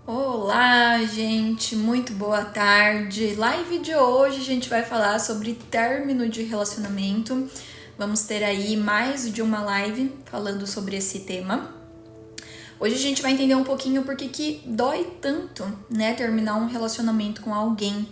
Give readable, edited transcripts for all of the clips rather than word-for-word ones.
Olá, gente, muito boa tarde. Live de hoje a gente vai falar sobre término de relacionamento. Vamos ter aí mais de uma live falando sobre esse tema. Hoje a gente vai entender um pouquinho por que dói tanto, né, terminar um relacionamento com alguém.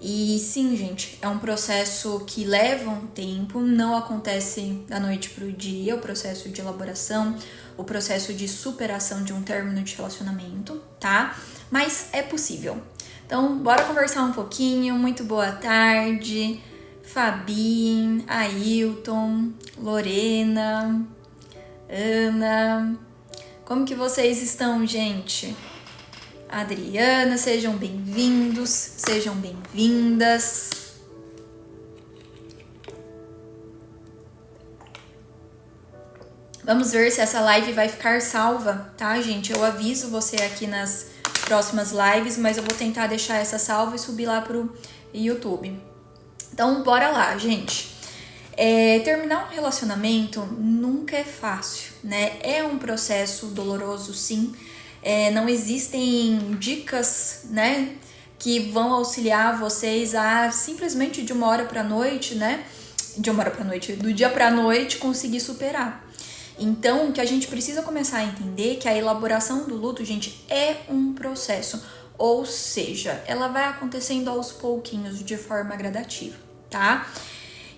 E sim, gente, é um processo que leva um tempo, não acontece da noite pro dia, o processo de elaboração, o processo de superação de um término de relacionamento, tá? Mas é possível. Então, bora conversar um pouquinho. Muito boa tarde, Fabim, Ailton, Lorena, Ana. Como que vocês estão, gente? Adriana, sejam bem-vindos, sejam bem-vindas. Vamos ver se essa live vai ficar salva, tá, gente? Eu aviso você aqui nas próximas lives, mas eu vou tentar deixar essa salva e subir lá pro YouTube. Então, bora lá, gente. Terminar um relacionamento nunca é fácil, né? É um processo doloroso, sim. Não existem dicas, né, que vão auxiliar vocês a simplesmente de uma hora pra noite, né? De uma hora pra noite, do dia pra noite conseguir superar. Então, o que a gente precisa começar a entender é que a elaboração do luto, gente, é um processo. Ou seja, ela vai acontecendo aos pouquinhos, de forma gradativa, tá?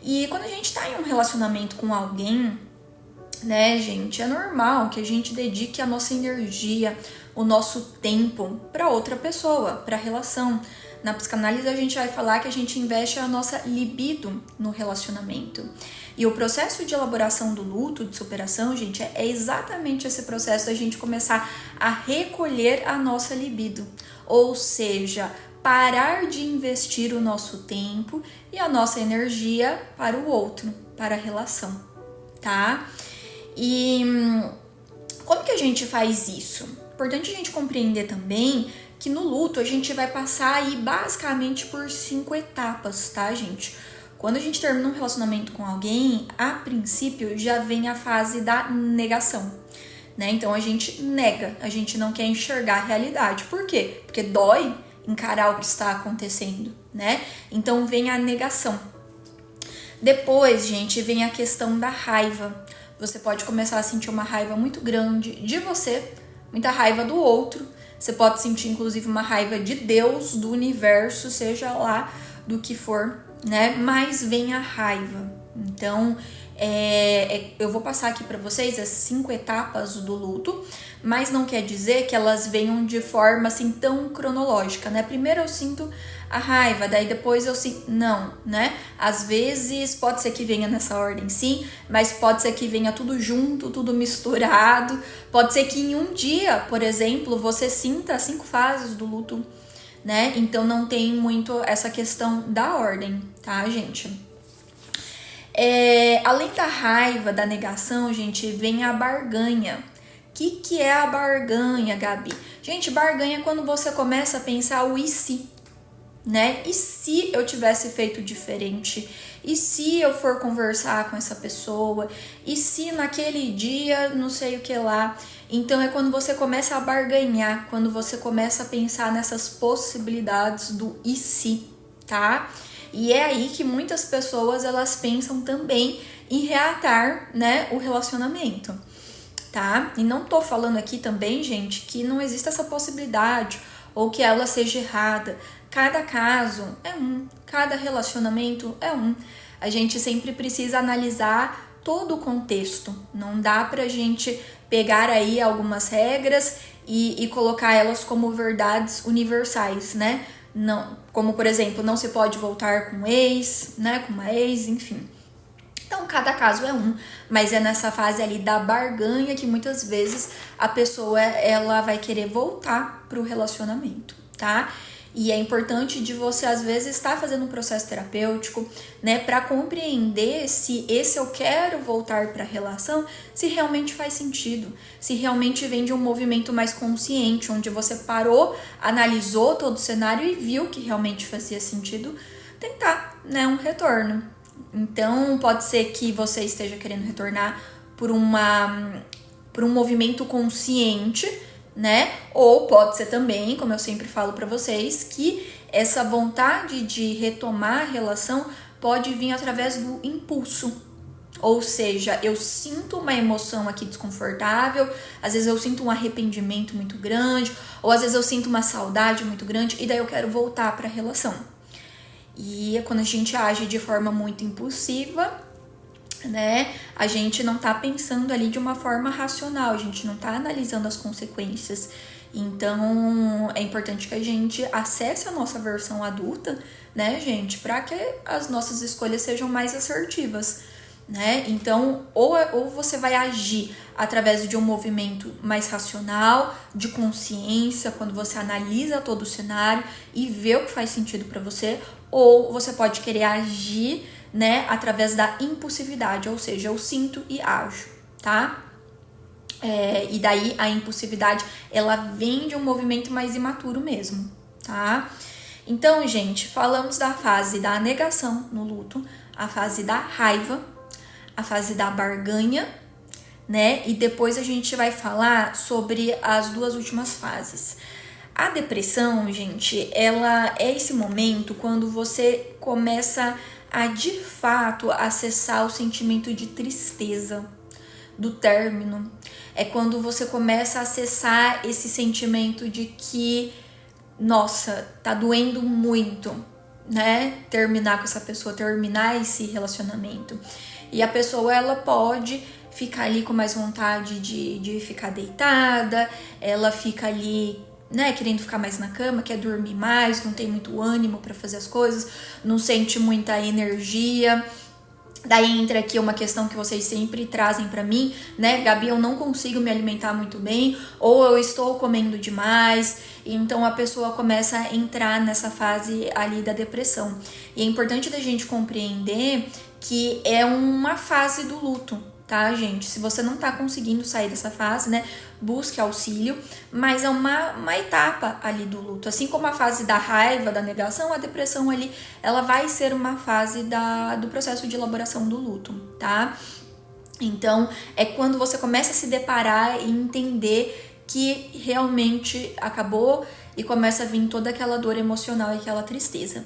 E quando a gente tá em um relacionamento com alguém, né, gente, é normal que a gente dedique a nossa energia, o nosso tempo para outra pessoa, para a relação. Na psicanálise a gente vai falar que a gente investe a nossa libido no relacionamento. E o processo de elaboração do luto, de superação, gente, é exatamente esse processo da gente começar a recolher a nossa libido. Ou seja, parar de investir o nosso tempo e a nossa energia para o outro, para a relação, tá? E como que a gente faz isso? Importante a gente compreender também que no luto a gente vai passar aí basicamente por 5 etapas, tá, gente? Quando a gente termina um relacionamento com alguém, a princípio já vem a fase da negação, né? Então a gente nega, a gente não quer enxergar a realidade. Por quê? Porque dói encarar o que está acontecendo, né? Então vem a negação. Depois, gente, vem a questão da raiva. Você pode começar a sentir uma raiva muito grande de você, muita raiva do outro. Você pode sentir, inclusive, uma raiva de Deus, do universo, seja lá do que for, né? Mas vem a raiva. Então, eu vou passar aqui para vocês as 5 etapas do luto, mas não quer dizer que elas venham de forma assim tão cronológica, né? Primeiro eu sinto a raiva, daí depois eu sinto... Não, né? Às vezes pode ser que venha nessa ordem, sim, mas pode ser que venha tudo junto, tudo misturado. Pode ser que em um dia, por exemplo, você sinta as 5 fases do luto, né? Então não tem muito essa questão da ordem, tá, gente? Além da raiva, da negação, gente, vem a barganha. O que é a barganha, Gabi? Gente, barganha é quando você começa a pensar o e se, né? E se eu tivesse feito diferente? E se eu for conversar com essa pessoa? E se naquele dia não sei o que lá? Então é quando você começa a barganhar, quando você começa a pensar nessas possibilidades do e se, tá? E é aí que muitas pessoas elas pensam também em reatar, né, o relacionamento, tá? E não tô falando aqui também, gente, que não existe essa possibilidade ou que ela seja errada. Cada caso é um, cada relacionamento é um. A gente sempre precisa analisar todo o contexto. Não dá pra gente pegar aí algumas regras e colocar elas como verdades universais, né? Não, como, por exemplo, não se pode voltar com ex, né? Com uma ex, enfim. Então, cada caso é um, mas é nessa fase ali da barganha que muitas vezes a pessoa ela vai querer voltar pro relacionamento, tá? E é importante de você, às vezes, estar fazendo um processo terapêutico, né, para compreender se esse eu quero voltar para a relação, se realmente faz sentido, se realmente vem de um movimento mais consciente, onde você parou, analisou todo o cenário e viu que realmente fazia sentido tentar, né, um retorno. Então, pode ser que você esteja querendo retornar por um movimento consciente né? Ou pode ser também, como eu sempre falo pra vocês, que essa vontade de retomar a relação pode vir através do impulso. Ou seja, eu sinto uma emoção aqui desconfortável, às vezes eu sinto um arrependimento muito grande, ou às vezes eu sinto uma saudade muito grande e daí eu quero voltar para a relação. E quando a gente age de forma muito impulsiva, né, a gente não tá pensando ali de uma forma racional, a gente não tá analisando as consequências. Então, é importante que a gente acesse a nossa versão adulta, né, gente, para que as nossas escolhas sejam mais assertivas, né? Então, ou você vai agir através de um movimento mais racional, de consciência, quando você analisa todo o cenário e vê o que faz sentido para você, ou você pode querer agir, né, através da impulsividade, ou seja, eu sinto e ajo, tá? E daí a impulsividade, ela vem de um movimento mais imaturo mesmo, tá? Então, gente, falamos da fase da negação no luto, a fase da raiva, a fase da barganha, né? E depois a gente vai falar sobre as duas últimas fases. A depressão, gente, ela é esse momento quando você começa a, de fato, acessar o sentimento de tristeza do término. É quando você começa a acessar esse sentimento de que, nossa, tá doendo muito, né? Terminar com essa pessoa, terminar esse relacionamento. E a pessoa, ela pode ficar ali com mais vontade de ficar deitada, ela fica ali, né, querendo ficar mais na cama, quer dormir mais, não tem muito ânimo para fazer as coisas, não sente muita energia. Daí entra aqui uma questão que vocês sempre trazem pra mim, né? Gabi, eu não consigo me alimentar muito bem, ou eu estou comendo demais. Então a pessoa começa a entrar nessa fase ali da depressão. E é importante da gente compreender que é uma fase do luto, tá, gente? Se você não tá conseguindo sair dessa fase, né, busque auxílio, mas é uma etapa ali do luto. Assim como a fase da raiva, da negação, a depressão ali, ela vai ser uma fase do processo de elaboração do luto, tá? Então, é quando você começa a se deparar e entender que realmente acabou e começa a vir toda aquela dor emocional e aquela tristeza.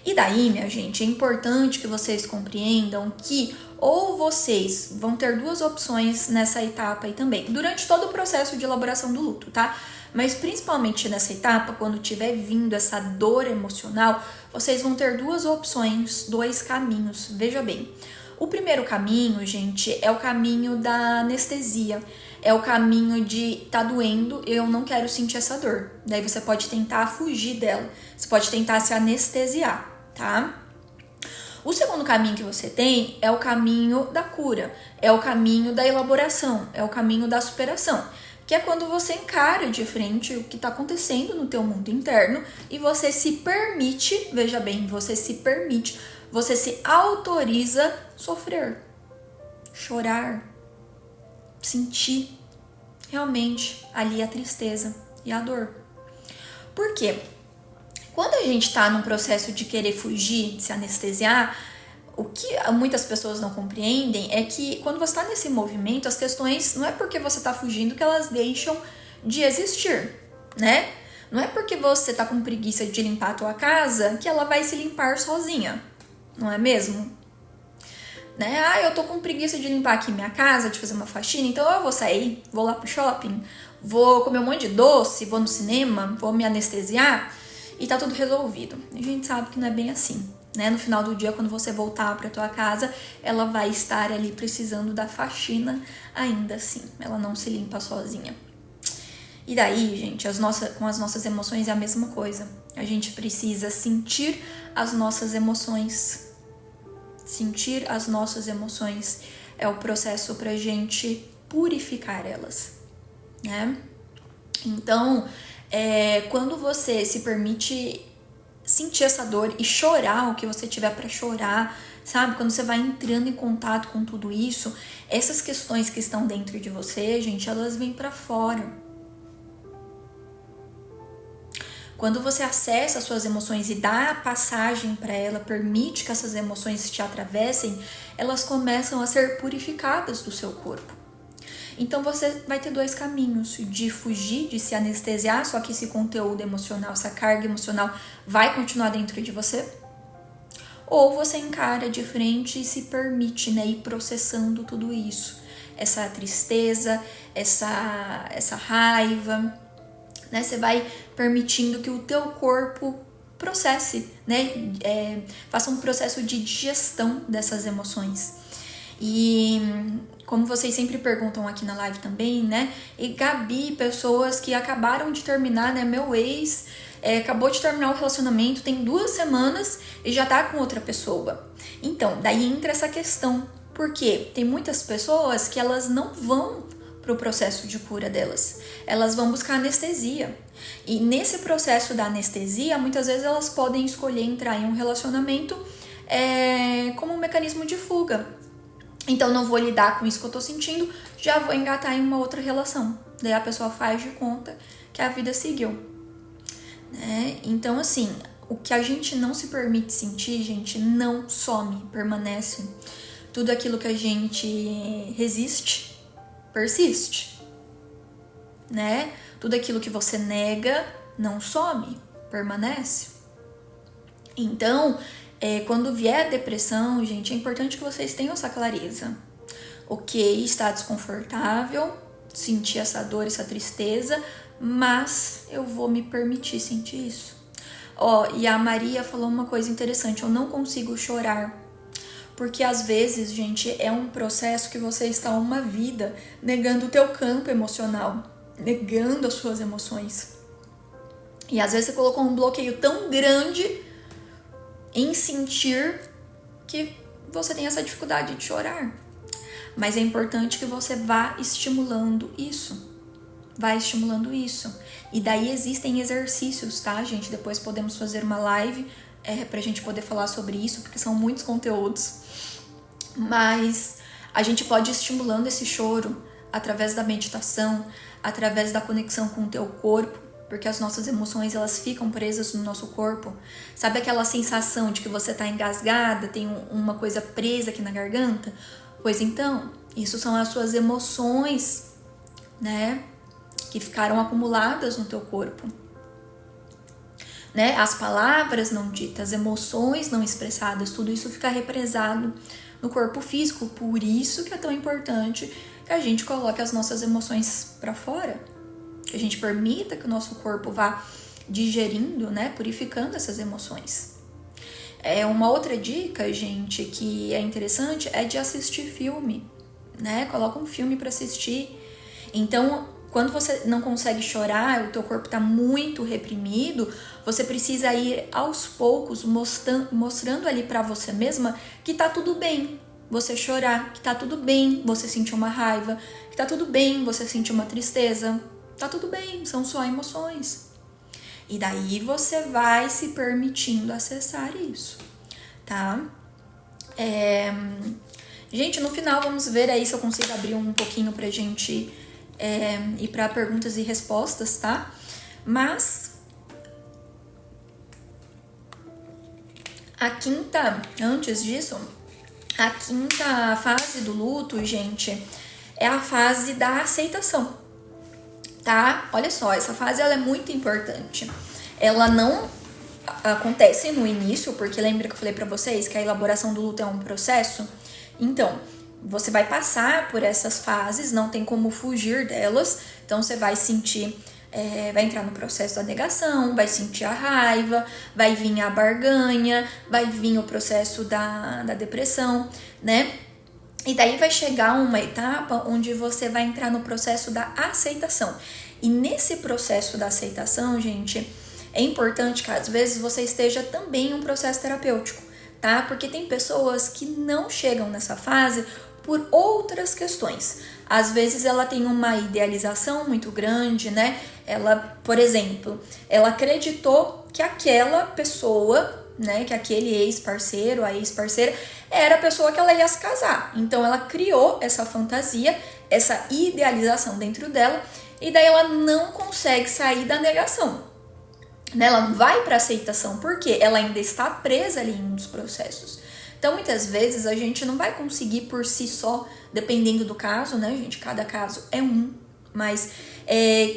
E daí, minha gente, é importante que vocês compreendam que ou vocês vão ter duas opções nessa etapa aí também, durante todo o processo de elaboração do luto, tá? Mas principalmente nessa etapa, quando tiver vindo essa dor emocional, vocês vão ter duas opções, dois caminhos. Veja bem, o primeiro caminho, gente, é o caminho da anestesia. É o caminho de tá doendo, eu não quero sentir essa dor. Daí você pode tentar fugir dela, você pode tentar se anestesiar, tá? O segundo caminho que você tem é o caminho da cura, é o caminho da elaboração, é o caminho da superação, que é quando você encara de frente o que está acontecendo no teu mundo interno e você se permite, veja bem, você se permite, você se autoriza sofrer, chorar, sentir realmente ali a tristeza e a dor. Por quê? Quando a gente tá num processo de querer fugir, de se anestesiar, o que muitas pessoas não compreendem é que quando você tá nesse movimento, as questões não é porque você tá fugindo que elas deixam de existir, né? Não é porque você tá com preguiça de limpar a tua casa que ela vai se limpar sozinha, não é mesmo? Né? Ah, eu tô com preguiça de limpar aqui minha casa, de fazer uma faxina, então eu vou sair, vou lá pro shopping, vou comer um monte de doce, vou no cinema, vou me anestesiar e tá tudo resolvido. A gente sabe que não é bem assim, né? No final do dia, quando você voltar pra tua casa, ela vai estar ali precisando da faxina ainda assim, ela não se limpa sozinha. E daí, gente, com as nossas emoções é a mesma coisa. A gente precisa sentir as nossas emoções. Sentir as nossas emoções é o processo pra gente purificar elas, né? Então, quando você se permite sentir essa dor e chorar o que você tiver pra chorar, sabe? Quando você vai entrando em contato com tudo isso, essas questões que estão dentro de você, gente, elas vêm pra fora. Quando você acessa as suas emoções e dá a passagem para ela, permite que essas emoções te atravessem, elas começam a ser purificadas do seu corpo. Então você vai ter dois caminhos: de fugir, de se anestesiar, só que esse conteúdo emocional, essa carga emocional vai continuar dentro de você, ou você encara de frente e se permite, né, ir processando tudo isso, essa tristeza, essa raiva, né? Você vai permitindo que o teu corpo processe, né? Faça um processo de digestão dessas emoções. E como vocês sempre perguntam aqui na live também, né? E Gabi, pessoas que acabaram de terminar, né? Meu ex acabou de terminar o relacionamento, tem 2 semanas e já tá com outra pessoa. Então, daí entra essa questão. Porque tem muitas pessoas que elas não vão pro processo de cura delas. Elas vão buscar anestesia. E nesse processo da anestesia, muitas vezes elas podem escolher entrar em um relacionamento como um mecanismo de fuga. Então, não vou lidar com isso que eu tô sentindo, já vou engatar em uma outra relação. Daí a pessoa faz de conta que a vida seguiu. Né? Então, assim, o que a gente não se permite sentir, gente, não some, permanece. Tudo aquilo que a gente resiste, persiste. Né? Tudo aquilo que você nega, não some, permanece. Então, quando vier a depressão, gente, é importante que vocês tenham essa clareza. Ok, está desconfortável, sentir essa dor, essa tristeza, mas eu vou me permitir sentir isso. E a Maria falou uma coisa interessante: eu não consigo chorar. Porque às vezes, gente, é um processo que você está uma vida negando o teu campo emocional, negando as suas emoções. E às vezes você colocou um bloqueio tão grande em sentir que você tem essa dificuldade de chorar. Mas é importante que você vá estimulando isso. Vai estimulando isso. E daí existem exercícios, tá, gente? Depois podemos fazer uma live pra gente poder falar sobre isso, porque são muitos conteúdos. Mas a gente pode ir estimulando esse choro através da meditação, através da conexão com o teu corpo, porque as nossas emoções, elas ficam presas no nosso corpo. Sabe aquela sensação de que você tá engasgada, tem uma coisa presa aqui na garganta? Pois então, isso são as suas emoções, né, que ficaram acumuladas no teu corpo. Né? As palavras não ditas, emoções não expressadas, tudo isso fica represado no corpo físico. Por isso que é tão importante que a gente coloque as nossas emoções para fora, que a gente permita que o nosso corpo vá digerindo, né, purificando essas emoções. Uma outra dica, gente, que é interessante é de assistir filme, né? Coloca um filme para assistir. Então, quando você não consegue chorar, o teu corpo está muito reprimido, você precisa ir aos poucos mostrando ali para você mesma que tá tudo bem você chorar, que tá tudo bem você sentir uma raiva, que tá tudo bem você sentir uma tristeza. Tá tudo bem, são só emoções. E daí você vai se permitindo acessar isso, tá? Gente, no final vamos ver aí se eu consigo abrir um pouquinho pra gente ir pra perguntas e respostas, tá? Mas antes disso, a quinta fase do luto, gente, é a fase da aceitação, tá? Olha só, essa fase ela é muito importante. Ela não acontece no início, porque lembra que eu falei pra vocês que a elaboração do luto é um processo? Então, você vai passar por essas fases, não tem como fugir delas. Então, você vai sentir, vai entrar no processo da negação, vai sentir a raiva, vai vir a barganha, vai vir o processo da depressão, né? E daí vai chegar uma etapa onde você vai entrar no processo da aceitação. E nesse processo da aceitação, gente, é importante que às vezes você esteja também em um processo terapêutico, tá? Porque tem pessoas que não chegam nessa fase por outras questões. Às vezes ela tem uma idealização muito grande, né? Ela, por exemplo, ela acreditou que aquela pessoa, né, que aquele ex-parceiro, a ex-parceira, era a pessoa que ela ia se casar. Então ela criou essa fantasia, essa idealização dentro dela, e daí ela não consegue sair da negação. Ela não vai para aceitação, porque ela ainda está presa ali em um dos processos. Então Então, muitas vezes, a gente não vai conseguir por si só, dependendo do caso, né, gente? Cada caso é um. Mas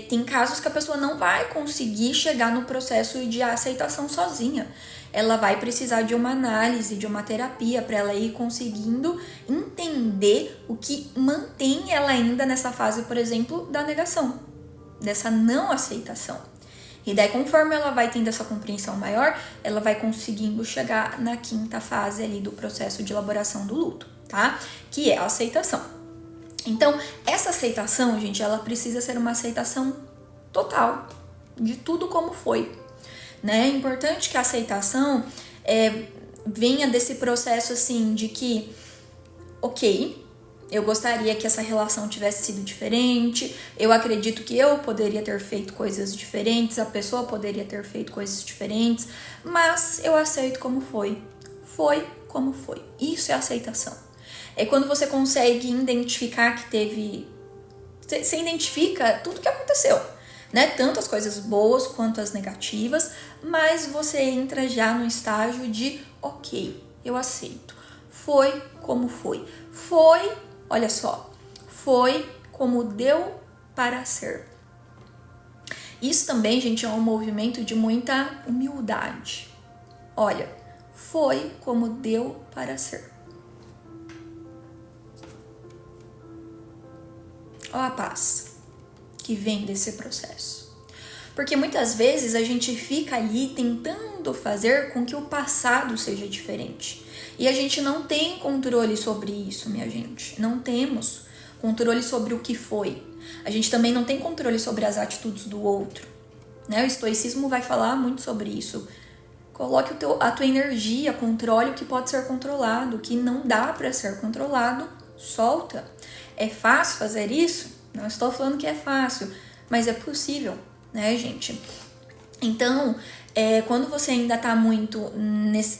tem casos que a pessoa não vai conseguir chegar no processo de aceitação sozinha. Ela vai precisar de uma análise, de uma terapia, para ela ir conseguindo entender o que mantém ela ainda nessa fase, por exemplo, da negação, dessa não aceitação. E daí, conforme ela vai tendo essa compreensão maior, ela vai conseguindo chegar na quinta fase ali do processo de elaboração do luto, tá? Que é a aceitação. Então, essa aceitação, gente, ela precisa ser uma aceitação total de tudo como foi, né? É importante que a aceitação venha desse processo, assim, de que, ok, eu gostaria que essa relação tivesse sido diferente, eu acredito que eu poderia ter feito coisas diferentes, a pessoa poderia ter feito coisas diferentes, mas eu aceito como foi. Foi como foi. Isso é aceitação. É quando você consegue identificar que teve... Você identifica tudo que aconteceu, né? Tanto as coisas boas quanto as negativas, mas você entra já no estágio de, ok, eu aceito. Foi como foi. Foi, olha só, foi como deu para ser. Isso também, gente, é um movimento de muita humildade. Olha, foi como deu para ser. Olha a paz que vem desse processo. Porque muitas vezes a gente fica ali tentando fazer com que o passado seja diferente. E a gente não tem controle sobre isso, minha gente. Não temos controle sobre o que foi. A gente também não tem controle sobre as atitudes do outro, né? O estoicismo vai falar muito sobre isso. Coloque a tua energia, controle o que pode ser controlado, o que não dá para ser controlado, solta. É fácil fazer isso? Não estou falando que é fácil, mas é possível, né, gente? Então, quando você ainda tá muito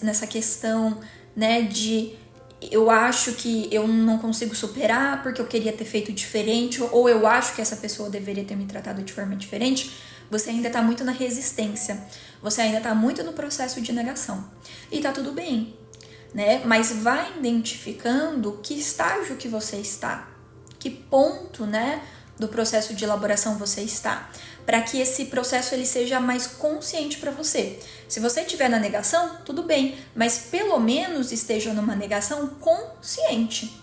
nessa questão, né, de eu acho que eu não consigo superar porque eu queria ter feito diferente, ou eu acho que essa pessoa deveria ter me tratado de forma diferente, você ainda tá muito na resistência, você ainda tá muito no processo de negação. E tá tudo bem, né? Mas vai identificando que estágio que você está, que ponto, né, do processo de elaboração você está, para que esse processo ele seja mais consciente para você. Se você estiver na negação, tudo bem, mas pelo menos esteja numa negação consciente,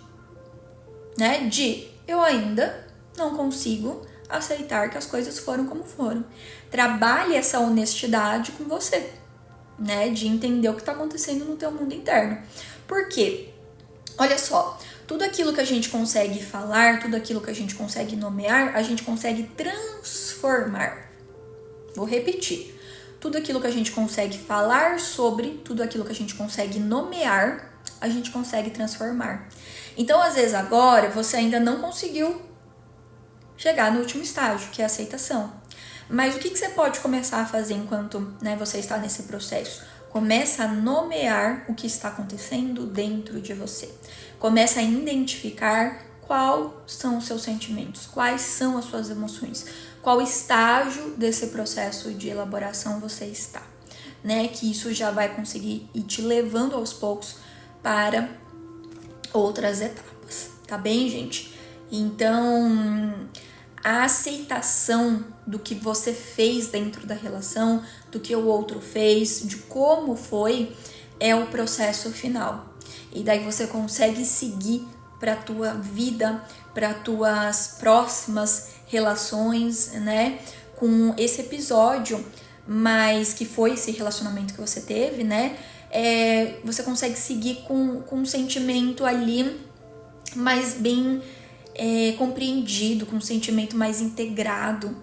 né, de eu ainda não consigo aceitar que as coisas foram como foram. Trabalhe essa honestidade com você, né, de entender o que está acontecendo no teu mundo interno. Por quê? Olha só, tudo aquilo que a gente consegue falar, tudo aquilo que a gente consegue nomear, a gente consegue transformar. Vou repetir. Tudo aquilo que a gente consegue falar sobre, tudo aquilo que a gente consegue nomear, a gente consegue transformar. Então, às vezes agora, você ainda não conseguiu chegar no último estágio, que é a aceitação. Mas o que você pode começar a fazer enquanto, né, você está nesse processo? Começa a nomear o que está acontecendo dentro de você. Começa a identificar quais são os seus sentimentos, quais são as suas emoções, qual estágio desse processo de elaboração você está, né? Que isso já vai conseguir ir te levando aos poucos para outras etapas, tá bem, gente? Então, a aceitação do que você fez dentro da relação, do que o outro fez, de como foi, é o processo final. E daí você consegue seguir para a tua vida, para as tuas próximas relações, né? Com esse episódio, mas que foi esse relacionamento que você teve, né? Você consegue seguir com um sentimento ali mais bem compreendido, com um sentimento mais integrado,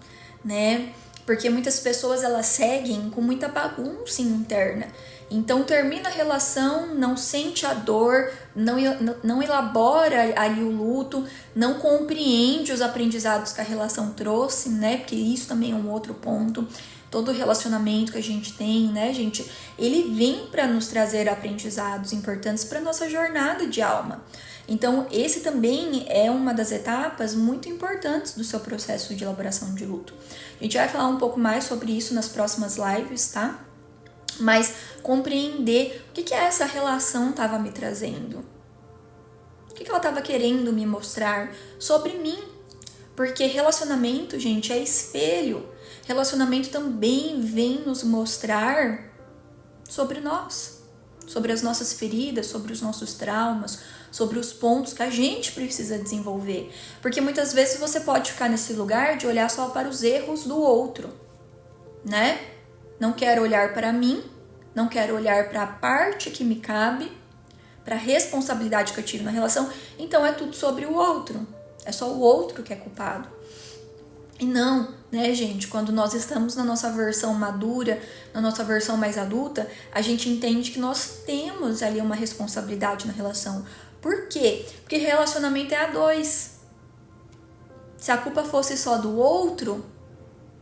né? Porque muitas pessoas elas seguem com muita bagunça interna. Então termina a relação, não sente a dor, não elabora ali o luto, não compreende os aprendizados que a relação trouxe, né? Porque isso também é um outro ponto. Todo relacionamento que a gente tem, né, gente, ele vem para nos trazer aprendizados importantes para nossa jornada de alma. Então, esse também é uma das etapas muito importantes do seu processo de elaboração de luto. A gente vai falar um pouco mais sobre isso nas próximas lives, tá? Mas compreender o que essa relação estava me trazendo. O que ela estava querendo me mostrar sobre mim. Porque relacionamento, gente, é espelho. Relacionamento também vem nos mostrar sobre nós, sobre as nossas feridas, sobre os nossos traumas, sobre os pontos que a gente precisa desenvolver. Porque muitas vezes você pode ficar nesse lugar de olhar só para os erros do outro, né? Não quero olhar para mim, não quero olhar para a parte que me cabe, para a responsabilidade que eu tive na relação, então é tudo sobre o outro. É só o outro que é culpado. E não, né, gente? Quando nós estamos na nossa versão madura, na nossa versão mais adulta, a gente entende que nós temos ali uma responsabilidade na relação. Por quê? Porque relacionamento é a dois. Se a culpa fosse só do outro,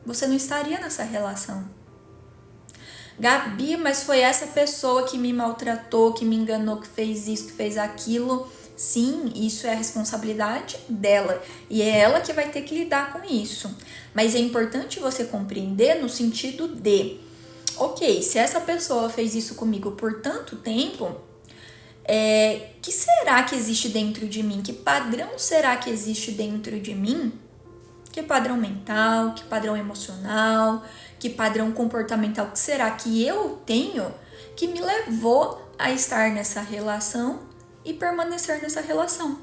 você não estaria nessa relação. Gabi, mas foi essa pessoa que me maltratou, que me enganou, que fez isso, que fez aquilo. Sim, isso é a responsabilidade dela e é ela que vai ter que lidar com isso. Mas é importante você compreender no sentido de, ok, se essa pessoa fez isso comigo por tanto tempo, que será que existe dentro de mim? Que padrão será que existe dentro de mim? Que padrão mental, que padrão emocional, que padrão comportamental que será que eu tenho que me levou a estar nessa relação e permanecer nessa relação?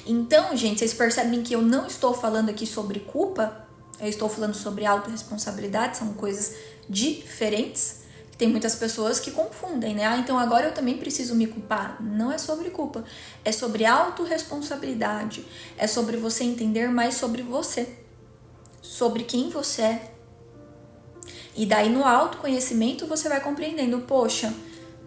Então, gente, vocês percebem que eu não estou falando aqui sobre culpa, eu estou falando sobre autorresponsabilidade, são coisas diferentes. Tem muitas pessoas que confundem, né? Então agora eu também preciso me culpar. Não é sobre culpa, é sobre autorresponsabilidade, é sobre você entender mais sobre você, sobre quem você é. E daí no autoconhecimento você vai compreendendo, poxa,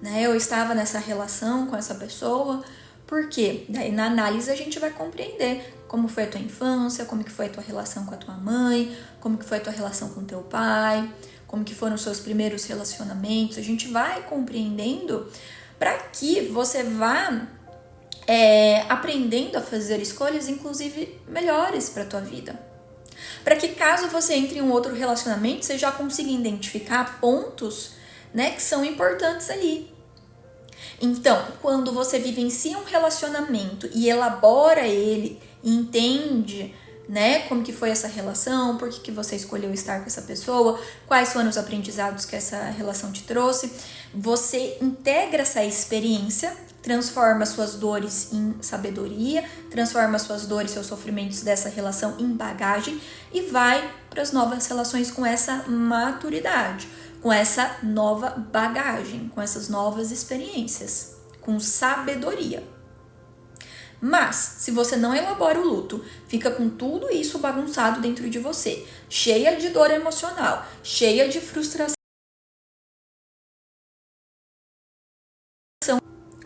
né, eu estava nessa relação com essa pessoa, por quê? Daí na análise a gente vai compreender como foi a tua infância, como que foi a tua relação com a tua mãe, como que foi a tua relação com o teu pai, como que foram os seus primeiros relacionamentos. A gente vai compreendendo para que você vá aprendendo a fazer escolhas, inclusive melhores para a tua vida. Para que caso você entre em um outro relacionamento, você já consiga identificar pontos, né, que são importantes ali. Então, quando você vivencia um relacionamento e elabora ele, entende, né, como que foi essa relação, por que você escolheu estar com essa pessoa, quais foram os aprendizados que essa relação te trouxe, você integra essa experiência, transforma suas dores em sabedoria, transforma suas dores, seus sofrimentos dessa relação em bagagem e vai para as novas relações com essa maturidade, com essa nova bagagem, com essas novas experiências, com sabedoria. Mas, se você não elabora o luto, fica com tudo isso bagunçado dentro de você, cheia de dor emocional, cheia de frustração.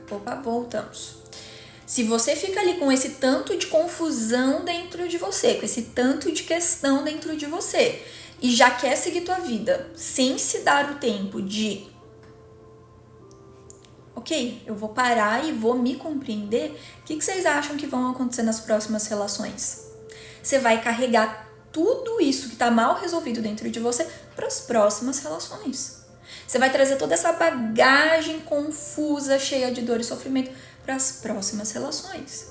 Opa, voltamos. Se você fica ali com esse tanto de confusão dentro de você, com esse tanto de questão dentro de você, e já quer seguir tua vida sem se dar o tempo de, ok, eu vou parar e vou me compreender, o que vocês acham que vão acontecer nas próximas relações? Você vai carregar tudo isso que está mal resolvido dentro de você para as próximas relações. Você vai trazer toda essa bagagem confusa, cheia de dor e sofrimento para as próximas relações.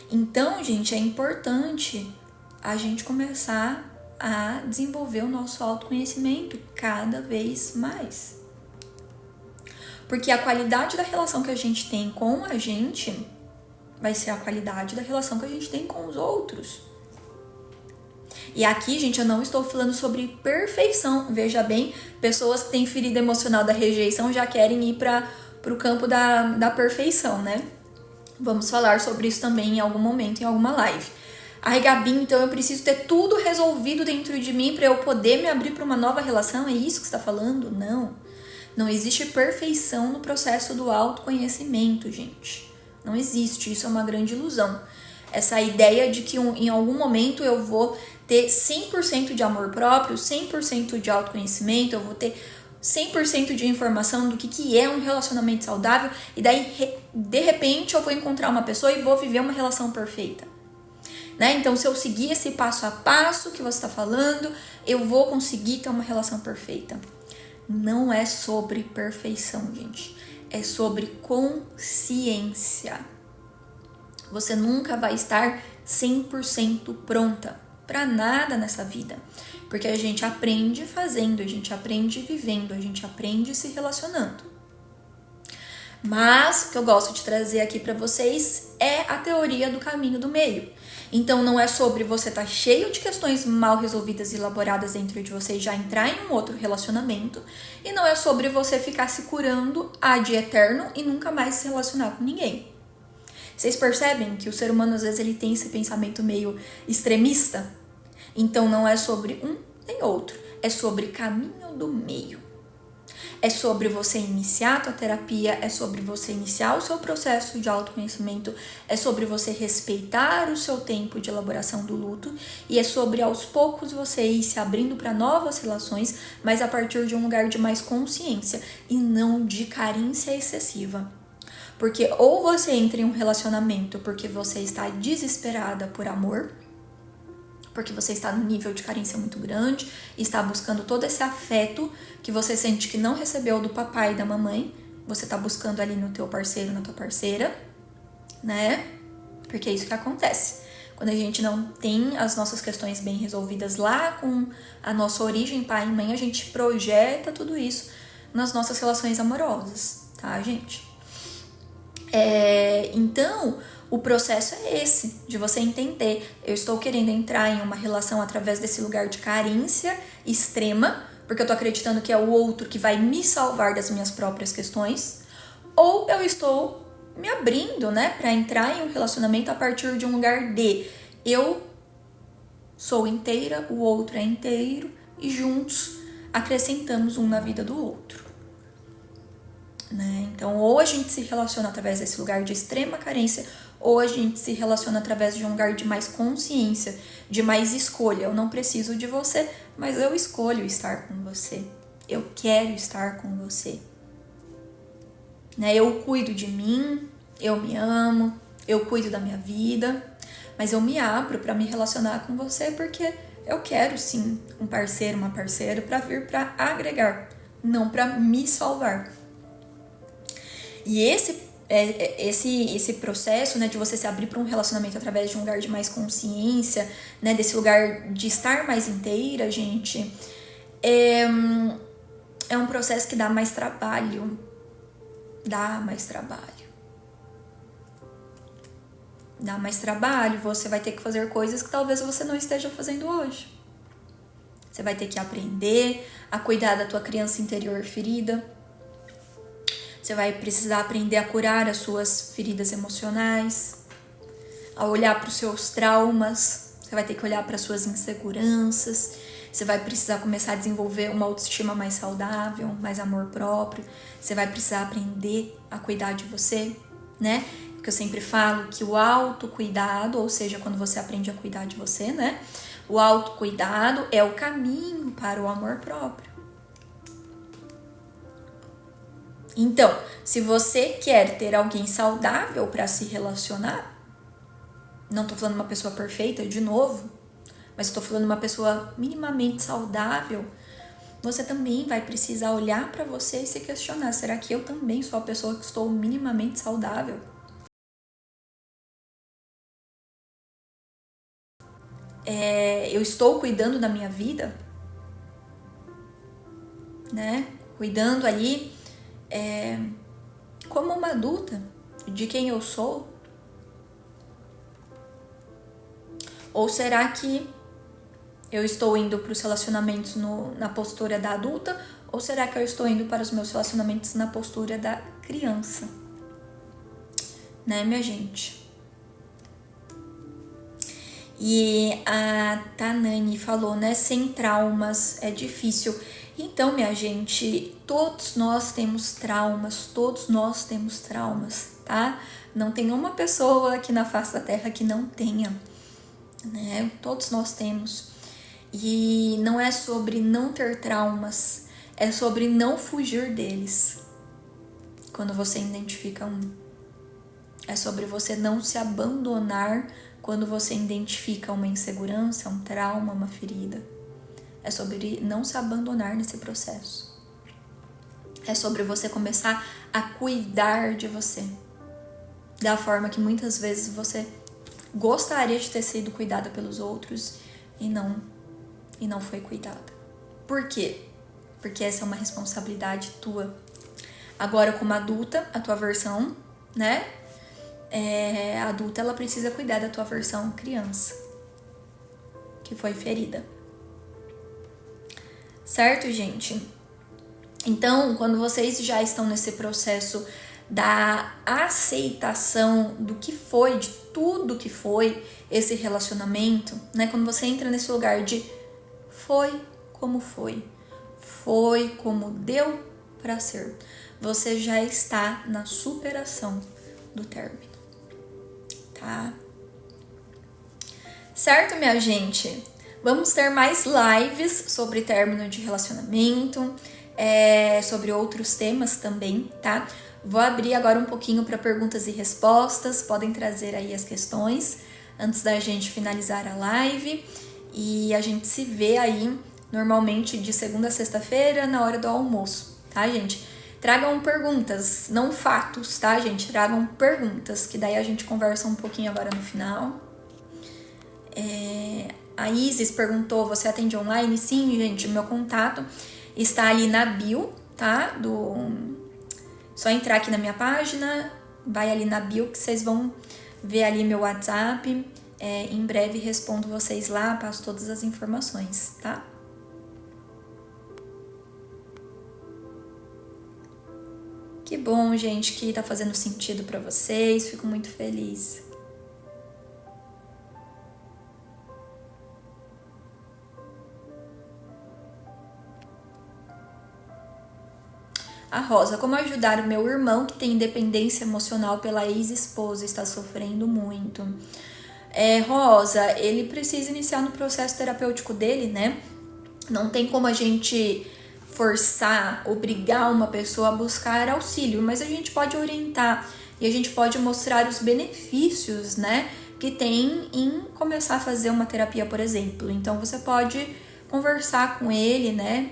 Então, gente, é importante a gente começar a desenvolver o nosso autoconhecimento cada vez mais. Porque a qualidade da relação que a gente tem com a gente vai ser a qualidade da relação que a gente tem com os outros. E aqui, gente, eu não estou falando sobre perfeição. Veja bem, pessoas que têm ferida emocional da rejeição já querem ir para o campo da perfeição, né? Vamos falar sobre isso também em algum momento, em alguma live. Ai, Gabi, então eu preciso ter tudo resolvido dentro de mim para eu poder me abrir para uma nova relação? É isso que você está falando? Não. Não existe perfeição no processo do autoconhecimento, gente. Não existe. Isso é uma grande ilusão. Essa ideia de que em algum momento eu vou ter 100% de amor próprio, 100% de autoconhecimento, eu vou ter 100% de informação do que é um relacionamento saudável e daí, de repente, eu vou encontrar uma pessoa e vou viver uma relação perfeita. Né? Então, se eu seguir esse passo a passo que você está falando, eu vou conseguir ter uma relação perfeita. não é sobre perfeição, gente. É sobre consciência. Você nunca vai estar 100% pronta para nada nessa vida. Porque a gente aprende fazendo, a gente aprende vivendo, a gente aprende se relacionando. Mas o que eu gosto de trazer aqui para vocês é a teoria do caminho do meio. Então não é sobre você estar cheio de questões mal resolvidas e elaboradas dentro de você e já entrar em um outro relacionamento. E não é sobre você ficar se curando ad eterno e nunca mais se relacionar com ninguém. Vocês percebem que o ser humano às vezes ele tem esse pensamento meio extremista? Então não é sobre um nem outro, é sobre caminho do meio. É sobre você iniciar a tua terapia, é sobre você iniciar o seu processo de autoconhecimento, é sobre você respeitar o seu tempo de elaboração do luto e é sobre aos poucos você ir se abrindo para novas relações, mas a partir de um lugar de mais consciência e não de carência excessiva. Porque ou você entra em um relacionamento porque você está desesperada por amor, porque você está num nível de carência muito grande e está buscando todo esse afeto que você sente que não recebeu do papai e da mamãe, você está buscando ali no teu parceiro, na tua parceira, né? Porque é isso que acontece. Quando a gente não tem as nossas questões bem resolvidas lá com a nossa origem, pai e mãe, a gente projeta tudo isso nas nossas relações amorosas, tá, gente? Então, o processo é esse, de você entender, eu estou querendo entrar em uma relação através desse lugar de carência extrema, porque eu tô acreditando que é o outro que vai me salvar das minhas próprias questões, ou eu estou me abrindo, né, para entrar em um relacionamento a partir de um lugar de eu sou inteira, o outro é inteiro, e juntos acrescentamos um na vida do outro. Né? Então, ou a gente se relaciona através desse lugar de extrema carência, ou a gente se relaciona através de um lugar de mais consciência, de mais escolha. Eu não preciso de você, mas eu escolho estar com você. Eu quero estar com você. Né? Eu cuido de mim, eu me amo, eu cuido da minha vida, mas eu me abro para me relacionar com você porque eu quero sim um parceiro, uma parceira para vir para agregar, não para me salvar. E esse processo, né, de você se abrir para um relacionamento através de um lugar de mais consciência, né, desse lugar de estar mais inteira, gente, é um processo que dá mais trabalho. Dá mais trabalho, você vai ter que fazer coisas que talvez você não esteja fazendo hoje. Você vai ter que aprender a cuidar da tua criança interior ferida. Você vai precisar aprender a curar as suas feridas emocionais, a olhar para os seus traumas, você vai ter que olhar para as suas inseguranças, você vai precisar começar a desenvolver uma autoestima mais saudável, mais amor próprio, você vai precisar aprender a cuidar de você, né? Porque eu sempre falo que o autocuidado, ou seja, quando você aprende a cuidar de você, né? O autocuidado é o caminho para o amor próprio. Então, se você quer ter alguém saudável para se relacionar, não tô falando uma pessoa perfeita, de novo, mas tô falando uma pessoa minimamente saudável, você também vai precisar olhar para você e se questionar, será que eu também sou a pessoa que estou minimamente saudável? Eu estou cuidando da minha vida, né? Cuidando ali como uma adulta, de quem eu sou? Ou será que eu estou indo para os relacionamentos na postura da adulta? Ou será que eu estou indo para os meus relacionamentos na postura da criança? Né, minha gente? E a Tanani falou, né? Sem traumas é difícil. Então, minha gente, todos nós temos traumas, tá? Não tem uma pessoa aqui na face da Terra que não tenha, né? Todos nós temos. E não é sobre não ter traumas, é sobre não fugir deles. Quando você identifica um. É sobre você não se abandonar quando você identifica uma insegurança, um trauma, uma ferida. É sobre não se abandonar nesse processo. É sobre você começar a cuidar de você. Da forma que muitas vezes você gostaria de ter sido cuidada pelos outros e não foi cuidada. Por quê? Porque essa é uma responsabilidade tua. Agora, como adulta, a tua versão, né? Adulta, ela precisa cuidar da tua versão criança, que foi ferida. Certo, gente? Então, quando vocês já estão nesse processo da aceitação do que foi, de tudo que foi esse relacionamento, né? Quando você entra nesse lugar de foi como deu pra ser, você já está na superação do término, tá? Certo, minha gente? Vamos ter mais lives sobre término de relacionamento, sobre outros temas também, tá? Vou abrir agora um pouquinho para perguntas e respostas, podem trazer aí as questões antes da gente finalizar a live. E a gente se vê aí normalmente de segunda a sexta-feira na hora do almoço, tá, gente? Tragam perguntas, não fatos, tá, gente? Tragam perguntas, que daí a gente conversa um pouquinho agora no final. A Isis perguntou, você atende online? Sim, gente, meu contato está ali na bio, tá? Só entrar aqui na minha página, vai ali na bio que vocês vão ver ali meu WhatsApp. Em breve respondo vocês lá, passo todas as informações, tá? Que bom, gente, que tá fazendo sentido pra vocês, fico muito feliz. A Rosa, como ajudar o meu irmão que tem independência emocional pela ex-esposa, está sofrendo muito. Rosa, ele precisa iniciar no processo terapêutico dele, né? Não tem como a gente forçar, obrigar uma pessoa a buscar auxílio, mas a gente pode orientar e a gente pode mostrar os benefícios, né, que tem em começar a fazer uma terapia, por exemplo. Então você pode conversar com ele, né,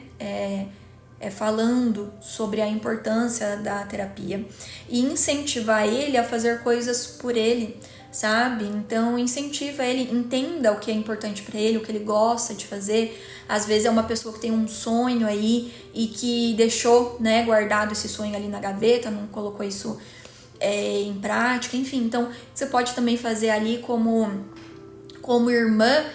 falando sobre a importância da terapia e incentivar ele a fazer coisas por ele, sabe? Então incentiva ele, entenda o que é importante para ele, o que ele gosta de fazer. Às vezes é uma pessoa que tem um sonho aí e que deixou, né, guardado esse sonho ali na gaveta, não colocou isso em prática, enfim. Então você pode também fazer ali como irmã,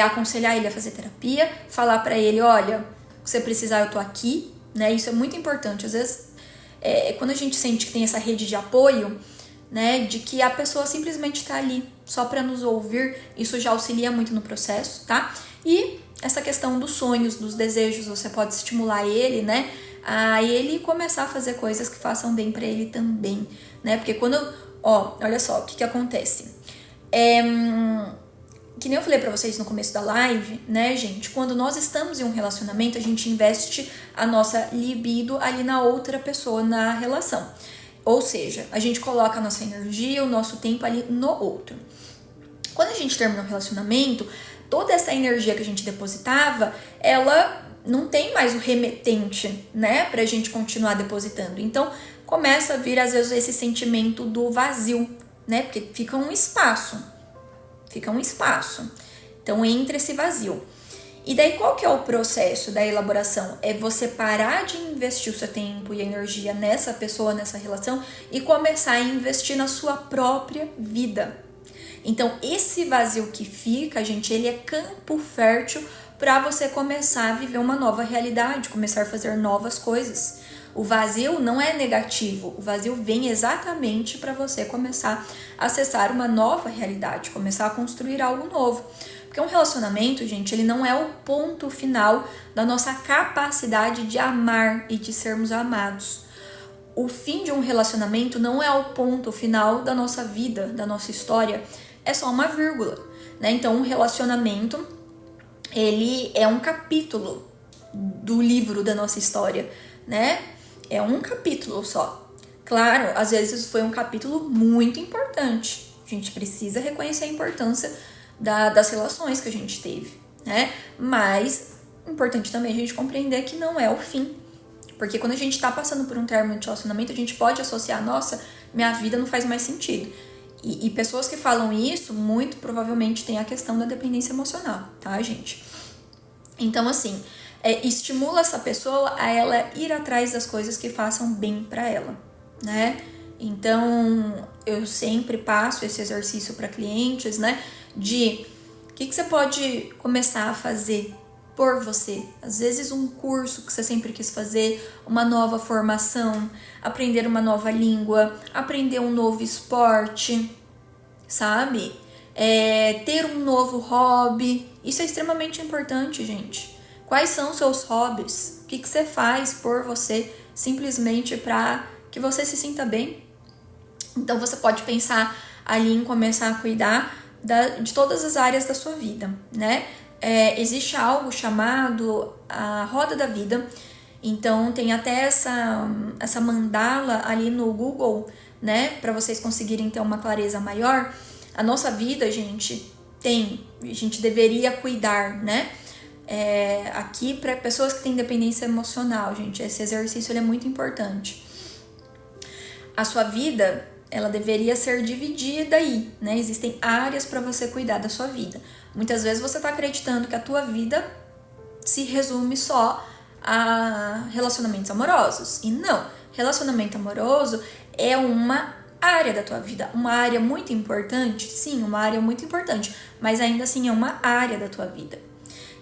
aconselhar ele a fazer terapia, falar para ele, olha, se você precisar eu tô aqui, né? Isso é muito importante. Às vezes quando a gente sente que tem essa rede de apoio, né, de que a pessoa simplesmente tá ali só para nos ouvir, isso já auxilia muito no processo, tá? E essa questão dos sonhos, dos desejos, você pode estimular ele, né, a ele começar a fazer coisas que façam bem para ele também, né? Porque quando, olha só, o que acontece? Que nem eu falei pra vocês no começo da live, né, gente? Quando nós estamos em um relacionamento, a gente investe a nossa libido ali na outra pessoa, na relação. Ou seja, a gente coloca a nossa energia, o nosso tempo ali no outro. Quando a gente termina um relacionamento, toda essa energia que a gente depositava, ela não tem mais o remetente, né, pra gente continuar depositando. Então, começa a vir, às vezes, esse sentimento do vazio, né, porque fica um espaço. Então, entra esse vazio. E daí, qual que é o processo da elaboração? É você parar de investir o seu tempo e energia nessa pessoa, nessa relação, e começar a investir na sua própria vida. Então, esse vazio que fica, gente, ele é campo fértil para você começar a viver uma nova realidade, começar a fazer novas coisas. O vazio não é negativo, o vazio vem exatamente para você começar a acessar uma nova realidade, começar a construir algo novo. Porque um relacionamento, gente, ele não é o ponto final da nossa capacidade de amar e de sermos amados. O fim de um relacionamento não é o ponto final da nossa vida, da nossa história, é só uma vírgula, né? Então, um relacionamento, ele é um capítulo do livro da nossa história, né? É um capítulo só. Claro, às vezes foi um capítulo muito importante. A gente precisa reconhecer a importância das relações que a gente teve, né? Mas importante também a gente compreender que não é o fim. Porque quando a gente tá passando por um término de relacionamento, a gente pode associar, nossa, minha vida não faz mais sentido. E pessoas que falam isso, muito provavelmente tem a questão da dependência emocional, tá, gente? Então, assim, estimula essa pessoa a ela ir atrás das coisas que façam bem pra ela, né? Então, eu sempre passo esse exercício para clientes, né? De o que você pode começar a fazer por você. Às vezes um curso que você sempre quis fazer, uma nova formação, aprender uma nova língua, aprender um novo esporte, sabe? Ter um novo hobby. Isso é extremamente importante, gente. Quais são os seus hobbies? O que você faz por você simplesmente para que você se sinta bem? Então você pode pensar ali em começar a cuidar de todas as áreas da sua vida, né? Existe algo chamado a roda da vida. Então tem até essa mandala ali no Google, né? Para vocês conseguirem ter uma clareza maior. A nossa vida, gente, a gente deveria cuidar, né? Aqui para pessoas que têm dependência emocional, gente, esse exercício ele é muito importante. A sua vida, ela deveria ser dividida aí, né? Existem áreas para você cuidar da sua vida. Muitas vezes você está acreditando que a tua vida se resume só a relacionamentos amorosos. E não, relacionamento amoroso é uma área da tua vida, uma área muito importante, sim, uma área muito importante, mas ainda assim é uma área da tua vida.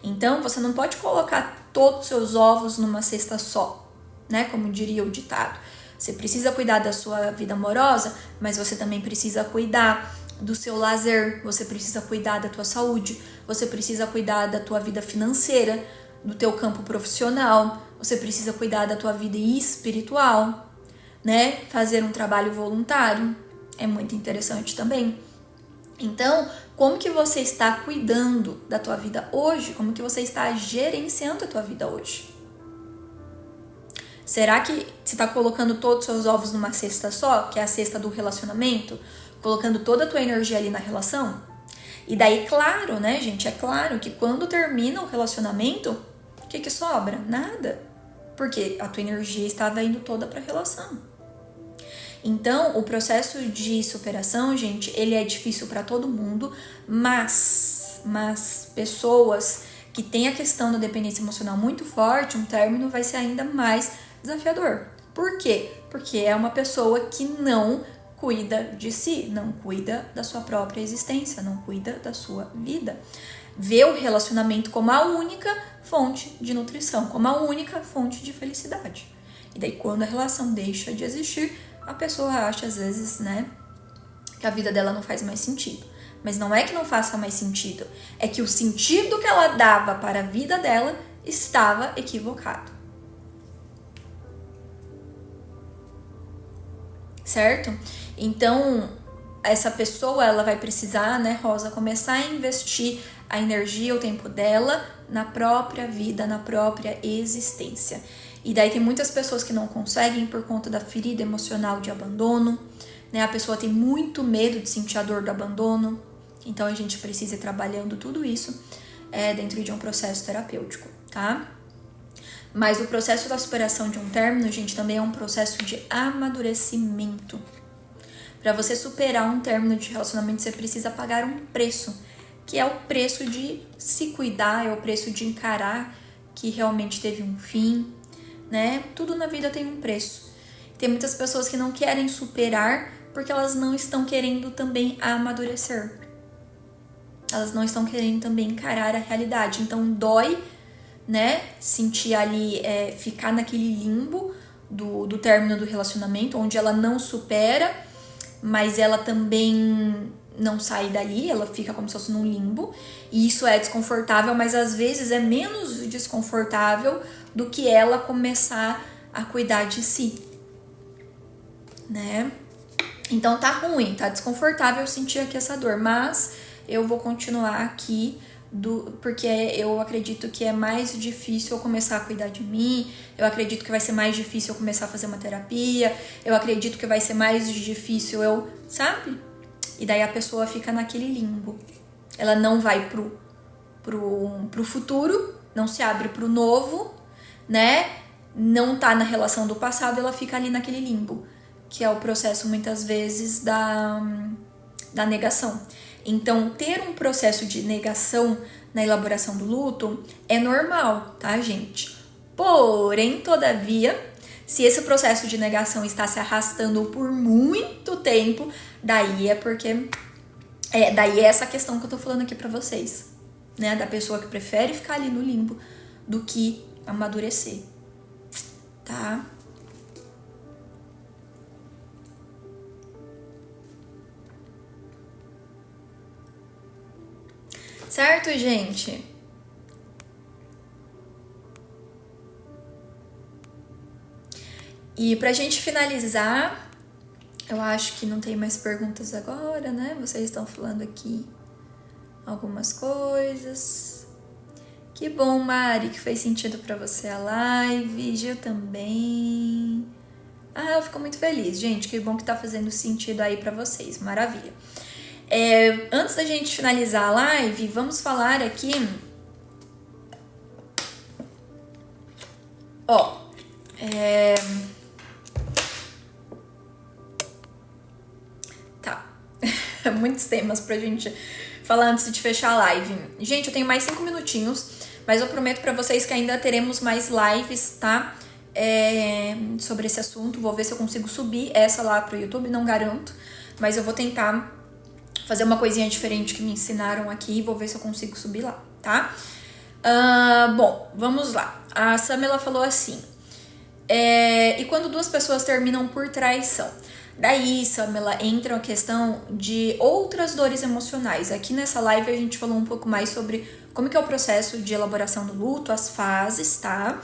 Então, você não pode colocar todos os seus ovos numa cesta só, né? Como diria o ditado. Você precisa cuidar da sua vida amorosa, mas você também precisa cuidar do seu lazer, você precisa cuidar da tua saúde, você precisa cuidar da tua vida financeira, do teu campo profissional, você precisa cuidar da tua vida espiritual, né? Fazer um trabalho voluntário é muito interessante também. Então, como que você está cuidando da tua vida hoje? Como que você está gerenciando a tua vida hoje? Será que você está colocando todos os seus ovos numa cesta só, que é a cesta do relacionamento? Colocando toda a tua energia ali na relação? E daí, claro, né, gente? É claro que quando termina o relacionamento, o que sobra? Nada. Porque a tua energia estava indo toda para a relação. Então, o processo de superação, gente, ele é difícil para todo mundo, mas pessoas que têm a questão da dependência emocional muito forte, um término vai ser ainda mais desafiador. Por quê? Porque é uma pessoa que não cuida de si, não cuida da sua própria existência, não cuida da sua vida. Vê o relacionamento como a única fonte de nutrição, como a única fonte de felicidade. E daí, quando a relação deixa de existir, a pessoa acha, às vezes, né, que a vida dela não faz mais sentido. Mas não é que não faça mais sentido, é que o sentido que ela dava para a vida dela estava equivocado. Certo? Então, essa pessoa, ela vai precisar, né, Rosa, começar a investir a energia, o tempo dela na própria vida, na própria existência. E daí tem muitas pessoas que não conseguem por conta da ferida emocional de abandono, né? A pessoa tem muito medo de sentir a dor do abandono, então a gente precisa ir trabalhando tudo isso dentro de um processo terapêutico, tá? Mas o processo da superação de um término, gente, também é um processo de amadurecimento. Para você superar um término de relacionamento, você precisa pagar um preço, que é o preço de se cuidar, é o preço de encarar que realmente teve um fim, né? Tudo na vida tem um preço. Tem muitas pessoas que não querem superar porque elas não estão querendo também amadurecer. Elas não estão querendo também encarar a realidade. Então dói, né? Sentir ali, ficar naquele limbo do término do relacionamento, onde ela não supera, mas ela também não sai dali, ela fica como se fosse num limbo. E isso é desconfortável, mas às vezes é menos desconfortável do que ela começar a cuidar de si, né? Então tá ruim, tá desconfortável sentir aqui essa dor, mas eu vou continuar aqui porque eu acredito que é mais difícil eu começar a cuidar de mim, eu acredito que vai ser mais difícil eu começar a fazer uma terapia, eu acredito que vai ser mais difícil eu, sabe? E daí a pessoa fica naquele limbo. Ela não vai pro futuro, não se abre pro novo, né? não tá na relação do passado, ela fica ali naquele limbo, que é o processo muitas vezes da negação. Então, ter um processo de negação na elaboração do luto é normal, tá, gente? Porém, todavia, se esse processo de negação está se arrastando por muito tempo, daí é porque... daí é essa questão que eu tô falando aqui pra vocês, né? Da pessoa que prefere ficar ali no limbo do que amadurecer, tá? Certo, gente? E pra gente finalizar, eu acho que não tem mais perguntas agora, né? Vocês estão falando aqui algumas coisas. Que bom, Mari, que fez sentido pra você a live. Gil também. Eu fico muito feliz, gente. Que bom que tá fazendo sentido aí pra vocês. Maravilha. Antes da gente finalizar a live, vamos falar aqui... Tá. Muitos temas pra gente falar antes de fechar a live. Gente, eu tenho mais 5 minutinhos, mas eu prometo pra vocês que ainda teremos mais lives, tá? Sobre esse assunto. Vou ver se eu consigo subir essa lá pro YouTube, não garanto, mas eu vou tentar fazer uma coisinha diferente que me ensinaram aqui e vou ver se eu consigo subir lá, tá? Bom, vamos lá. A Samela falou assim: e quando duas pessoas terminam por traição? Daí, Samela, entra a questão de outras dores emocionais. Aqui nessa live a gente falou um pouco mais sobre como que é o processo de elaboração do luto, as fases, tá?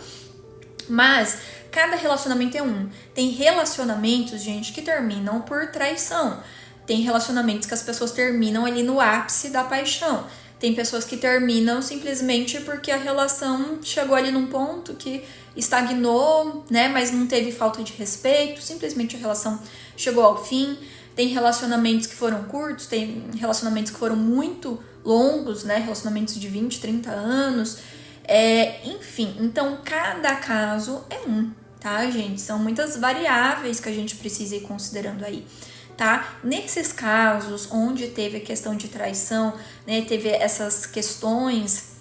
Mas cada relacionamento é um. Tem relacionamentos, gente, que terminam por traição. Tem relacionamentos que as pessoas terminam ali no ápice da paixão. Tem pessoas que terminam simplesmente porque a relação chegou ali num ponto que estagnou, né? Mas não teve falta de respeito, simplesmente a relação chegou ao fim. Tem relacionamentos que foram curtos, tem relacionamentos que foram muito longos, né? Relacionamentos de 20, 30 anos. Enfim, então cada caso é um, tá, gente? São muitas variáveis que a gente precisa ir considerando aí. Tá? Nesses casos onde teve a questão de traição, né, teve essas questões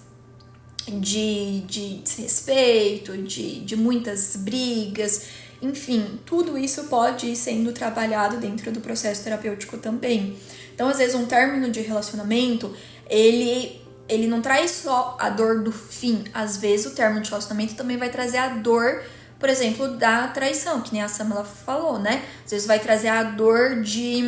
de desrespeito, de muitas brigas, enfim, tudo isso pode ir sendo trabalhado dentro do processo terapêutico também. Então, às vezes, um término de relacionamento, ele não traz só a dor do fim. Às vezes, o término de relacionamento também vai trazer a dor, por exemplo, da traição, que nem a Samela falou, né? Às vezes vai trazer a dor de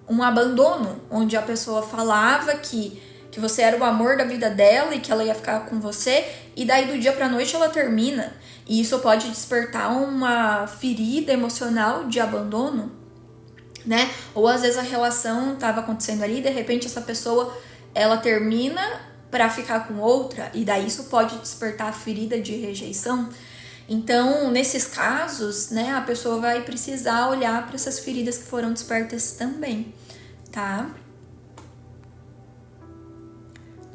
um abandono, onde a pessoa falava que você era o amor da vida dela e que ela ia ficar com você, e daí do dia pra noite ela termina. E isso pode despertar uma ferida emocional de abandono, né? Ou às vezes a relação tava acontecendo ali e de repente essa pessoa, ela termina pra ficar com outra, e daí isso pode despertar a ferida de rejeição. Então, nesses casos, né, a pessoa vai precisar olhar para essas feridas que foram despertas também, tá?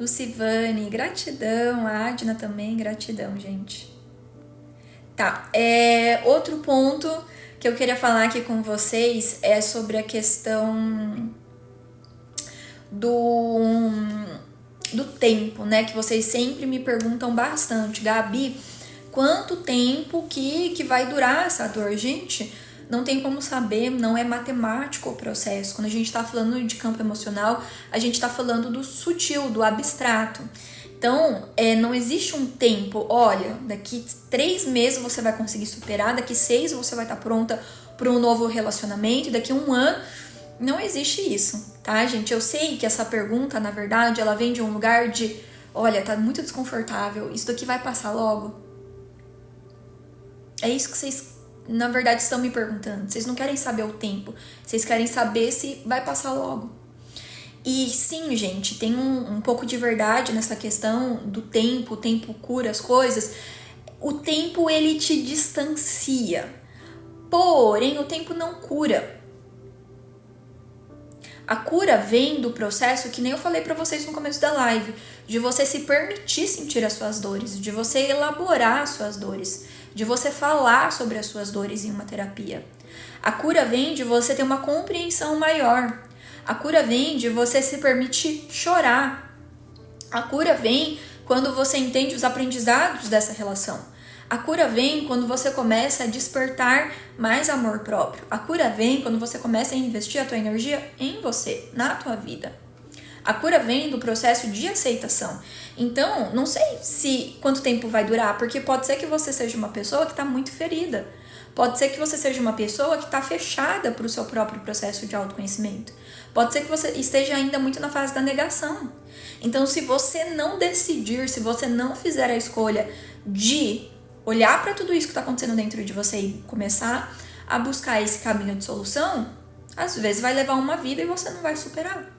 Lucivane, gratidão. A Adna também, gratidão, gente. Tá, outro ponto que eu queria falar aqui com vocês é sobre a questão do tempo, né? Que vocês sempre me perguntam bastante. Gabi, quanto tempo que vai durar essa dor? Gente, não tem como saber, não é matemático o processo. Quando a gente tá falando de campo emocional, a gente tá falando do sutil, do abstrato. Então, não existe um tempo, olha, daqui 3 meses você vai conseguir superar, daqui 6 você vai estar pronta para um novo relacionamento, e daqui 1 ano, não existe isso, tá, gente? Eu sei que essa pergunta, na verdade, ela vem de um lugar de, olha, tá muito desconfortável, isso daqui vai passar logo. É isso que vocês, na verdade, estão me perguntando. Vocês não querem saber o tempo, vocês querem saber se vai passar logo. E sim, gente, tem um pouco de verdade nessa questão do tempo. O tempo cura as coisas. O tempo, ele te distancia. Porém, o tempo não cura. A cura vem do processo, que nem eu falei pra vocês no começo da live, de você se permitir sentir as suas dores, de você elaborar as suas dores. de você falar sobre as suas dores em uma terapia. A cura vem de você ter uma compreensão maior. A cura vem de você se permitir chorar. A cura vem quando você entende os aprendizados dessa relação. A cura vem quando você começa a despertar mais amor próprio. A cura vem quando você começa a investir a tua energia em você, na tua vida. A cura vem do processo de aceitação. Então, não sei quanto tempo vai durar, porque pode ser que você seja uma pessoa que está muito ferida. Pode ser que você seja uma pessoa que está fechada para o seu próprio processo de autoconhecimento. Pode ser que você esteja ainda muito na fase da negação. Então, se você não decidir, se você não fizer a escolha de olhar para tudo isso que está acontecendo dentro de você e começar a buscar esse caminho de solução, às vezes vai levar uma vida e você não vai superar.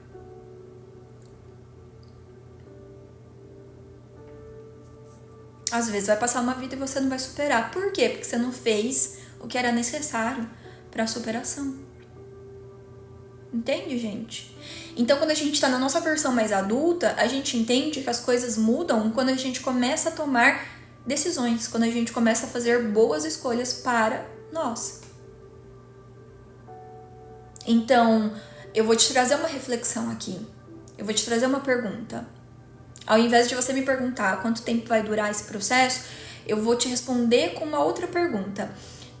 Às vezes vai passar uma vida e você não vai superar. Por quê? Porque você não fez o que era necessário para a superação. Entende, gente? Então, quando a gente está na nossa versão mais adulta, a gente entende que as coisas mudam quando a gente começa a tomar decisões, quando a gente começa a fazer boas escolhas para nós. Então, eu vou te trazer uma reflexão aqui. Eu vou te trazer uma pergunta. Ao invés de você me perguntar quanto tempo vai durar esse processo, eu vou te responder com uma outra pergunta.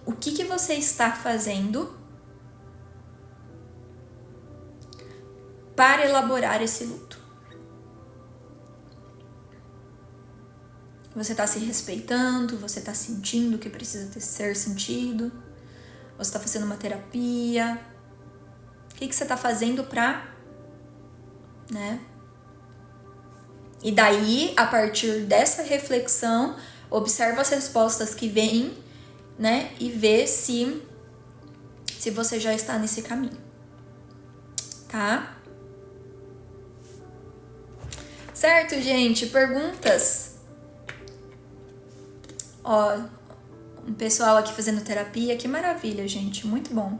O que você está fazendo para elaborar esse luto? Você está se respeitando? Você está sentindo o que precisa ser sentido? Você está fazendo uma terapia? O que você está fazendo pra, né? E daí, a partir dessa reflexão, observa as respostas que vêm, né? E vê se você já está nesse caminho, tá? Certo, gente? Perguntas? Ó, um pessoal aqui fazendo terapia, que maravilha, gente, muito bom.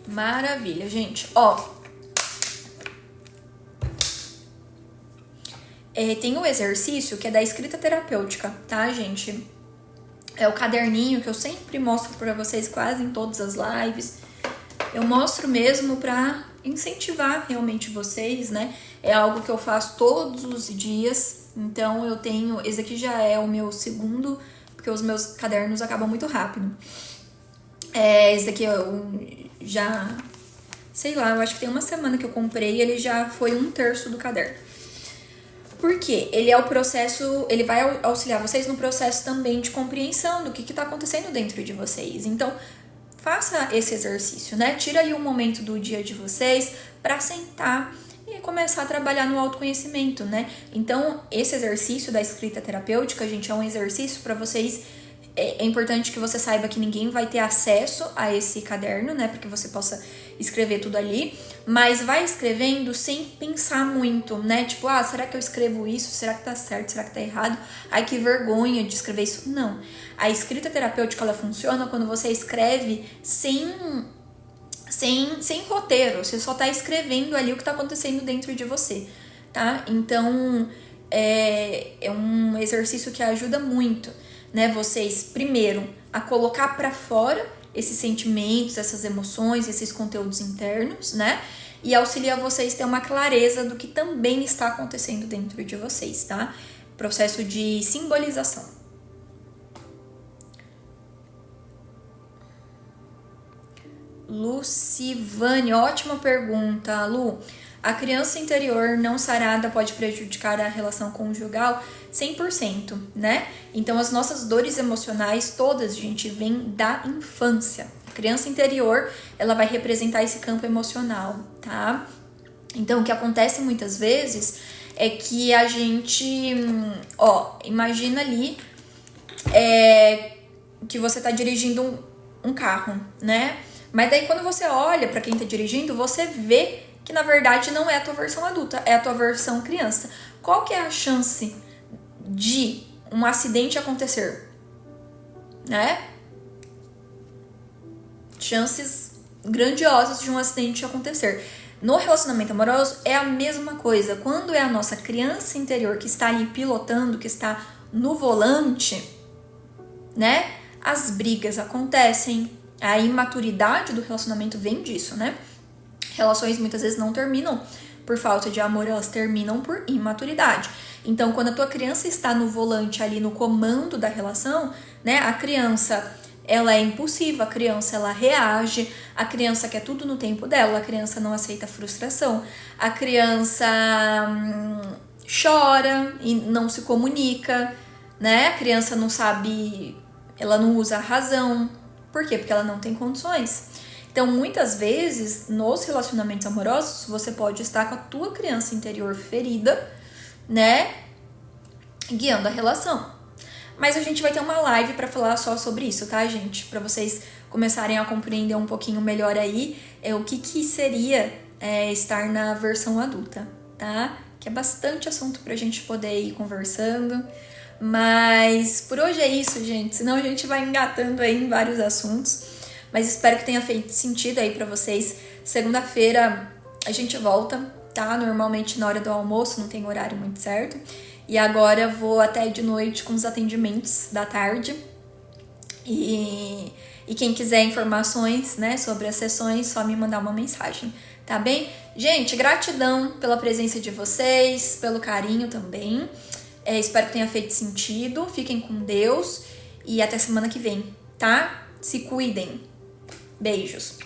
Maravilha, gente. Ó, tem um exercício que é da escrita terapêutica, tá, gente? É o caderninho que eu sempre mostro pra vocês quase em todas as lives. Eu mostro mesmo pra incentivar realmente vocês, né? É algo que eu faço todos os dias. Então eu tenho... Esse aqui já é o meu segundo, porque os meus cadernos acabam muito rápido. Esse aqui eu já... Sei lá, eu acho que tem uma semana que eu comprei e ele já foi 1/3 do caderno. Por quê? Ele é o processo... Ele vai auxiliar vocês no processo também de compreensão do que tá acontecendo dentro de vocês. Então... Faça esse exercício, né? Tira ali um momento do dia de vocês para sentar e começar a trabalhar no autoconhecimento, né? Então, esse exercício da escrita terapêutica, gente, é um exercício para vocês. É importante que você saiba que ninguém vai ter acesso a esse caderno, né? Para que você possa escrever tudo ali. Mas vai escrevendo sem pensar muito, né? Tipo, será que eu escrevo isso? Será que tá certo? Será que tá errado? Ai, que vergonha de escrever isso. Não. A escrita terapêutica, ela funciona quando você escreve sem roteiro. Você só tá escrevendo ali o que tá acontecendo dentro de você, tá? Então, é um exercício que ajuda muito, né? Vocês, primeiro, a colocar pra fora esses sentimentos, essas emoções, esses conteúdos internos, né? E auxilia vocês a ter uma clareza do que também está acontecendo dentro de vocês, tá? Processo de simbolização. Lucivane, ótima pergunta, Lu. A criança interior não sarada pode prejudicar a relação conjugal 100%, né? Então, as nossas dores emocionais todas, gente, vêm da infância. A criança interior, ela vai representar esse campo emocional, tá? Então, o que acontece muitas vezes é que a gente... imagina ali que você tá dirigindo um carro, né? Mas daí, quando você olha pra quem tá dirigindo, você vê que, na verdade, não é a tua versão adulta, é a tua versão criança. Qual que é a chance de um acidente acontecer? Né? Chances grandiosas de um acidente acontecer. No relacionamento amoroso é a mesma coisa. Quando é a nossa criança interior que está ali pilotando, que está no volante, né? As brigas acontecem, a imaturidade do relacionamento vem disso, né? Relações muitas vezes não terminam por falta de amor, elas terminam por imaturidade. Então, quando a tua criança está no volante ali, no comando da relação, né? A criança, ela é impulsiva, a criança, ela reage, a criança quer tudo no tempo dela, a criança não aceita frustração, a criança chora e não se comunica, né? A criança não sabe, ela não usa a razão. Por quê? Porque ela não tem condições. Então, muitas vezes, nos relacionamentos amorosos, você pode estar com a tua criança interior ferida, né? Guiando a relação. Mas a gente vai ter uma live para falar só sobre isso, tá, gente? Para vocês começarem a compreender um pouquinho melhor aí o que seria estar na versão adulta, tá? Que é bastante assunto pra gente poder ir conversando. Mas por hoje é isso, gente. Senão a gente vai engatando aí em vários assuntos. Mas espero que tenha feito sentido aí pra vocês. Segunda-feira a gente volta, tá? Normalmente na hora do almoço, não tem horário muito certo. E agora eu vou até de noite com os atendimentos da tarde. E quem quiser informações, né, sobre as sessões, só me mandar uma mensagem, tá bem? Gente, gratidão pela presença de vocês, pelo carinho também. Espero que tenha feito sentido. Fiquem com Deus e até semana que vem, tá? Se cuidem. Beijos.